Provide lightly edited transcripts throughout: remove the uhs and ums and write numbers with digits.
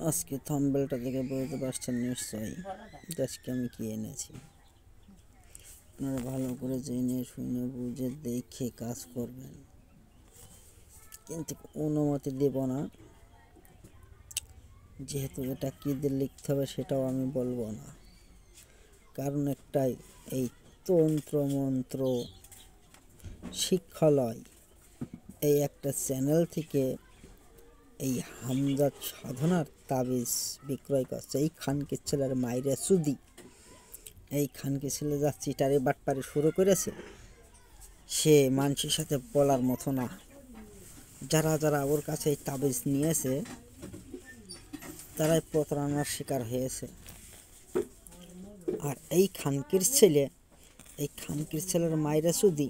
আজকে থাম্বনেলটা দেখে বুঝতে পারছেন নিশ্চয়ই আজকে আমি কি এনেছি। আপনারা ভালো করে জেনে শুনে বুঝে দেখে কাজ করবেন, কিন্তু অনুমতি দেব না। যেহেতু এটা কী দিয়ে লিখতে হবে সেটাও আমি বলবো না, কারণ একটাই, এই তন্ত্রমন্ত্র শিক্ষালয় এই একটা চ্যানেল থেকে এই হামজাত সাধনার তাবিজ বিক্রয় করছে। এই খানকে ছেলের মাইরে সুদি, এই খানকে ছেলে যা চিটারি বাটপারি শুরু করেছে সে মানুষের সাথে বলার মতো না। যারা যারা ওর কাছে এই তাবিজ নিয়েছে তারাই প্রতারণার শিকার হয়েছে। আর এই খানকির ছেলের মাইরা সুদি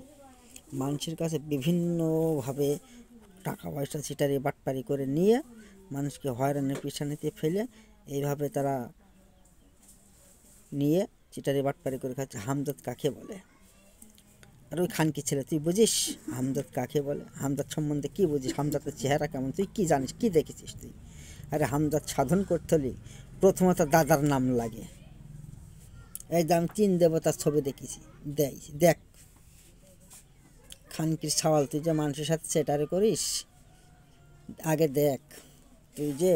মানুষের কাছে বিভিন্নভাবে টাকা পয়সা চিটারি বাটপারি করে নিয়ে মানুষকে হয়রানির পিছানিতে ফেলে এইভাবে তারা নিয়ে চিটারি বাটপারি করে খাচ্ছে। হামজাত কাকে বলে? আর ওই খানকি ছেলে, তুই বুঝিস হামজাত কাকে বলে? হামজাত সম্বন্ধে কি বুঝিস? হামজাতের চেহারা কেমন তুই কি জানিস? কি দেখেছিস তুই? আরে হামজাত সাধন করতে হলে প্রথমত দাদার নাম লাগে। এই যে আমি 3 দেবতার ছবি দেখেছি, দেখ খানকির সওয়াল, তুই যে মানুষের সাথে সেটারে করিস আগে দেখ। তুই যে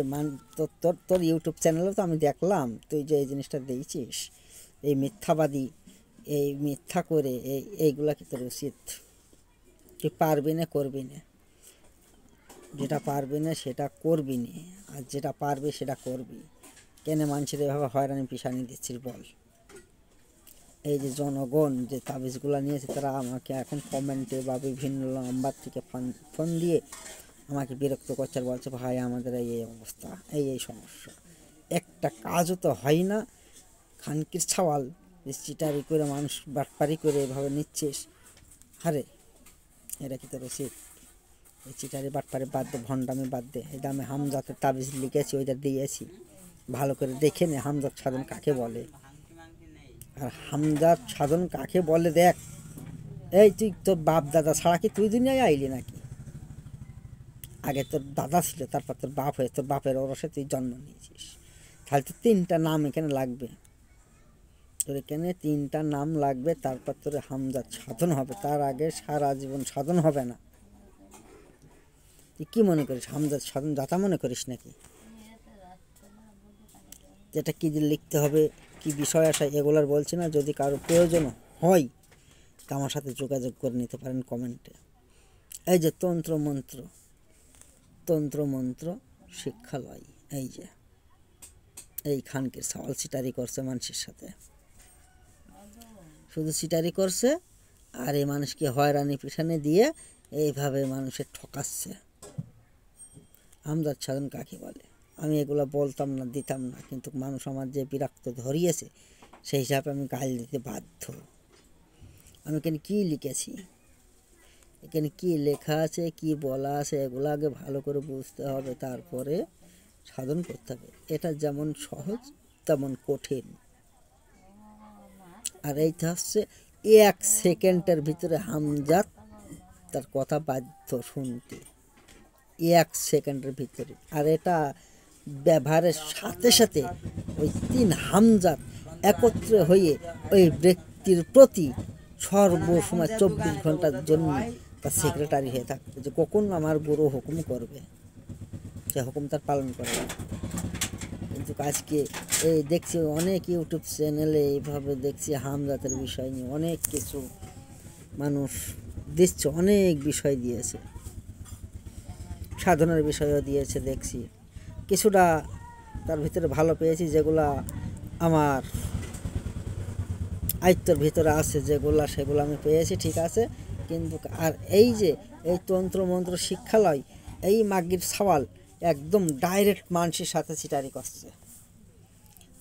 তোর ইউটিউব চ্যানেলে তো আমি দেখলাম তুই যে এই জিনিসটা দিয়েছিস, এই মিথ্যাবাদী, এই মিথ্যা করে এইগুলা কি তোর উচিত? তুই পারবি না, করবি না। যেটা পারবি না সেটা করবি না, আর যেটা পারবি সেটা করবি। কেন মানুষের এভাবে হয়রানি পিছানি দিচ্ছিস বল? এই যে জনগণ যে তাবিজগুলো নিয়েছে তারা আমাকে এখন কমেন্টে বা বিভিন্ন নাম্বার থেকে ফোন দিয়ে আমাকে বিরক্ত করছে আর বলছে, ভাই আমাদের এই অবস্থা, এই সমস্যা, একটা কাজও তো হয় না। খানকির ছাওয়াল যে চিটারি করে মানুষ বাটপারি করে এভাবে নিচ্ছিস, আরে এটা কি তোর উচিত? এই চিটারি বাটপারি বাদ দে, ভণ্ডামি বাদ দে। এটা আমি হামজাতের তাবিজ লিখেছি, ওইটা দিয়েছি, ভালো করে দেখে নে হামজাত সাধন কাকে বলে। আর হামজাত সাধন কাকে বলে দেখ। এই তুই তোর বাপ দাদা ছাড়া কি তুই দুনিয়ায় আইলি নাকি? আগে তোর দাদা ছিল, তারপর তোর বাপ হয়ে তোর বাপের ওরসে তুই জন্ম নিয়েছিস। তাহলে তো 3টা নাম এখানে লাগবে, তোর এখানে 3টা নাম লাগবে, তারপর তোর হামজাত সাধন হবে। তার আগে সারা জীবন সাধন হবে না। তুই কি মনে করিস হামজাত সাধন যাতা মনে করিস নাকি? যেটা কী দিয়ে লিখতে হবে, কি বিষয় আসা, এগুলার বলছি না। যদি কারো প্রয়োজন হয় তা আমার সাথে যোগাযোগ করে নিতে পারেন কমেন্টে। এই যে তন্ত্রমন্ত্র শিক্ষালয়, এই যে এই খানকে সওয়াল সিটারি করছে মানুষের সাথে, শুধু সিটারি করছে আর এই মানুষকে হয়রানি পিছনে দিয়ে এইভাবে মানুষের ঠকাচ্ছে। হামজাত সাধন কাকে বলে? আমি এগুলো বলতাম না, দিতাম না, কিন্তু মানুষ আমার যে বিরক্ত ধরিয়েছে সেই হিসাবে আমি গাল দিতে বাধ্য। আমি এখানে কী লিখেছি, এখানে কি লেখা আছে, কি বলা আছে, এগুলো আগে ভালো করে বুঝতে হবে, তারপরে সাধন করতে হবে। এটা যেমন সহজ তেমন কঠিন। আর এইটা হচ্ছে 1 সেকেন্ডের ভিতরে হামজাত তার কথা বাধ্য শুনতে, 1 সেকেন্ডের ভিতরে। আর এটা ব্যবহারের সাথে সাথে ওই 3 হামজাত একত্রে হয়ে ওই ব্যক্তির প্রতি সর্বসময় 24 ঘন্টার জন্য তার সেক্রেটারি হয়ে থাকবে, যে কখন আমার গুরু হুকুম করবে সে হুকুম তার পালন করবে। কিন্তু আজকে এই দেখছি অনেক ইউটিউব চ্যানেলে এইভাবে দেখছি হামজাতের বিষয় নিয়ে অনেক কিছু মানুষ দিচ্ছে, অনেক বিষয় দিয়েছে, সাধনার বিষয়ও দিয়েছে। দেখছি কিছুটা তার ভিতরে ভালো পেয়েছি, যেগুলা আমার আয়ত্তর ভিতরে আছে, সেগুলো আমি পেয়েছি, ঠিক আছে। কিন্তু আর এই যে এই তন্ত্রমন্ত্র শিক্ষালয়, এই মাগির সওয়াল একদম ডাইরেক্ট মানুষের সাথে চিটারি করছে।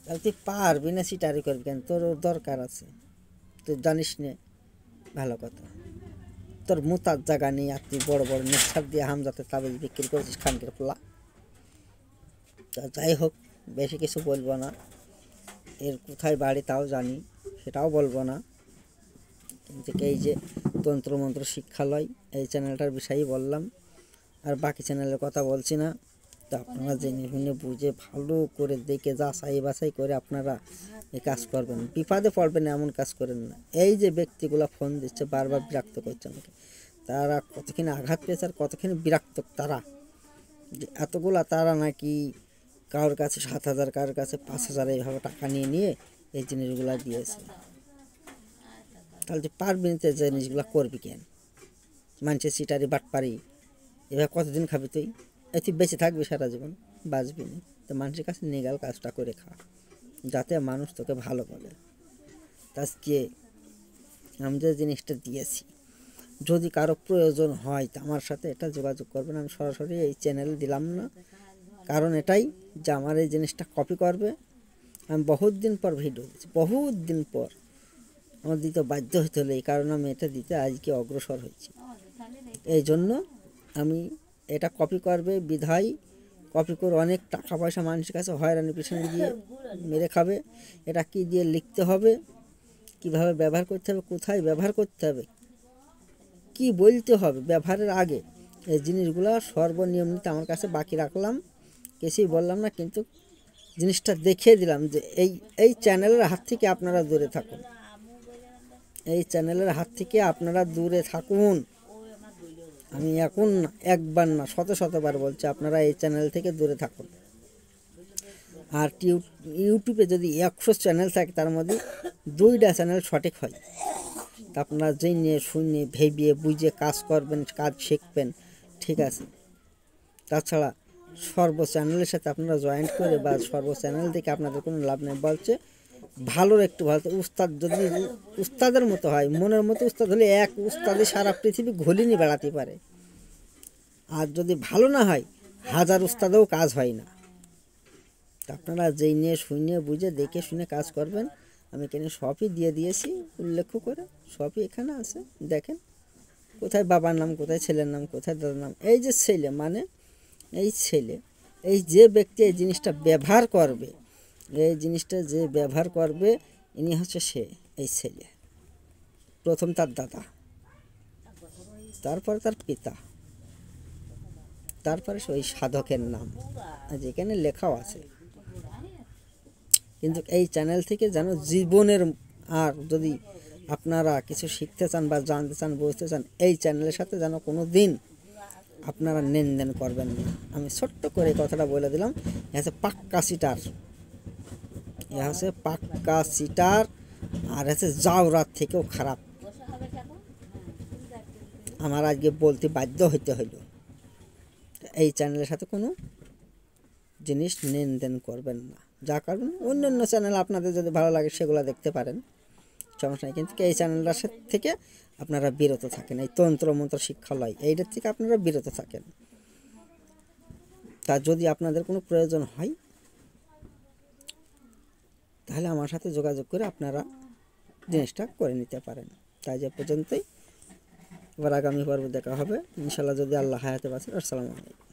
তাহলে তুই পারবি না, চিটারি করবি কেন? তোর দরকার আছে, তুই জানিস নে, ভালো কথা। তোর মুতার জায়গা নেই আর তুই বড় বড় নিঃশ্বাস দিয়ে হামজাতের তাবিজ বিক্রি করেছিস খানকের পোলা। যাই হোক, বেশি কিছু বলবো না। এর কোথায় বাড়ি তাও জানি, সেটাও বলবো না। কিন্তু এই যে তন্ত্রমন্ত্র শিক্ষালয় এই চ্যানেলটার বিষয়েই বললাম, আর বাকি চ্যানেলের কথা বলছি না। তো আপনারা জেনে শুনে বুঝে ভালো করে দেখে যাচাই বাছাই করে আপনারা এই কাজ করবেন, বিপদে পড়বেন এমন কাজ করেন না। এই যে ব্যক্তিগুলো ফোন দিচ্ছে বারবার বিরক্ত করছে আমাকে, তারা কতখানি আঘাত পেয়েছে আর কতখানি বিরক্ত তারা, যে এতগুলা তারা নাকি কারোর কাছে 7,000 কারোর কাছে 5,000 এইভাবে টাকা নিয়ে নিয়ে এই জিনিসগুলো দিয়েছে। তাহলে তুই পারবি না, জিনিসগুলো করবি কেন? মানুষের সিটারি বাটপারি এভাবে কতদিন খাবি তুই? তুই বেঁচে থাকবি সারা জীবন? বাঁচবি না। তো মানুষের কাছে নিগাল কাজটা করে খা, যাতে মানুষ তোকে ভালো বলে। আজকে আমি যে জিনিসটা দিয়েছি, যদি কারো প্রয়োজন হয় তো আমার সাথে এটা যোগাযোগ করবেন। আমি সরাসরি এই চ্যানেল দিলাম না, কারণ এটাই যে আমার এই জিনিসটা কপি করবে। আমি বহুত দিন পর ভিডিও দিচ্ছি, বহুত দিন পর আমার দিতে বাধ্য হতে হলো, এই কারণে আমি এটা দিতে আজকে অগ্রসর হয়েছি। এই জন্য আমি এটা কপি করবে বিধায় কপি করে অনেক টাকা পয়সা মানুষের কাছে হয়রানি পিছনে দিয়ে মেরে খাবে। এটা কি দিয়ে লিখতে হবে, কিভাবে ব্যবহার করতে হবে, কোথায় ব্যবহার করতে হবে, কি বলতে হবে ব্যবহারের আগে, এই জিনিসগুলো সর্বনিয়মিত আমার কাছে বাকি রাখলাম, কিছুই বললাম না, কিন্তু জিনিসটা দেখিয়ে দিলাম যে এই চ্যানেলের হাত থেকে আপনারা দূরে থাকুন, এই চ্যানেলের হাত থেকে আপনারা দূরে থাকুন। আমি এখন একবার না শতবার বলছি, আপনারা এই চ্যানেল থেকে দূরে থাকুন। আর ইউটিউবে যদি 100 চ্যানেল থাকে তার মধ্যে 2টা চ্যানেল সঠিক হয়। তা আপনারা জেনে শুনে ভেবে বুঝে কাজ করবেন, কাজ শিখবেন, ঠিক আছে। তাছাড়া সর্ব চ্যানেলের সাথে আপনারা জয়েন্ট করে বা সর্ব চ্যানেল থেকে আপনাদের কোনো লাভ নেই। বলছে ভালোর একটু ভালো, উস্তাদ যদি উস্তাদের মতো হয়, মনের মতো উস্তাদ হলে এক উস্তাদে সারা পৃথিবী ঘুলিনি বেড়াতে পারে। আর যদি ভালো না হয় 1000 উস্তাদেও কাজ হয় না। আপনারা যেই নিয়ে শুনে বুঝে দেখে শুনে কাজ করবেন। আমি এখানে সবই দিয়ে দিয়েছি উল্লেখ করে, সবই এখানে আছে, দেখেন কোথায় বাবার নাম, কোথায় ছেলের নাম, কোথায় দাদার নাম। এই যে ছেলে মানে এই ছেলে, এই যে ব্যক্তি এই জিনিসটা ব্যবহার করবে, এই জিনিসটা যে ব্যবহার করবে ইনি হচ্ছে সে, এই ছেলে। প্রথম তার দাদা, তারপর তার পিতা, তারপরে ওই সাধকের নাম যেখানে লেখাও আছে। কিন্তু এই চ্যানেল থেকে যেন জীবনের, আর যদি আপনারা কিছু শিখতে চান বা জানতে চান বুঝতে চান, এই চ্যানেলের সাথে যেন কোনো দিন আপনারা লেনদেন করবেন না। আমি ছোট্ট করে কথাটা বলে দিলাম। এ হচ্ছে পাক্কা সিটার, এ হচ্ছে পাক্কা সিটার, আর হচ্ছে জাউরাত থেকেও খারাপ। আমার আজকে বলতে বাধ্য হইতে হইল, এই চ্যানেলের সাথে কোনো জিনিস লেনদেন করবেন না। যা কারণ অন্য চ্যানেল আপনাদের যদি ভালো লাগে সেগুলো দেখতে পারেন, সমস্যা নেই। কিন্তু এই চ্যানেলটার থেকে আপনারা বিরত থাকেন, এই তন্ত্র মন্ত্র শিক্ষালয় এইটার থেকে আপনারা বিরত থাকেন। তা যদি আপনাদের কোনো প্রয়োজন হয় তাহলে আমার সাথে যোগাযোগ করে আপনারা জিনিসটা করে নিতে পারেন। তাই যে পর্যন্তই, এবার আগামী পর্ব দেখা হবে ইনশাল্লাহ, যদি আল্লাহ হায়াতে বাঁচেন। আসসালামু আলাইকুম।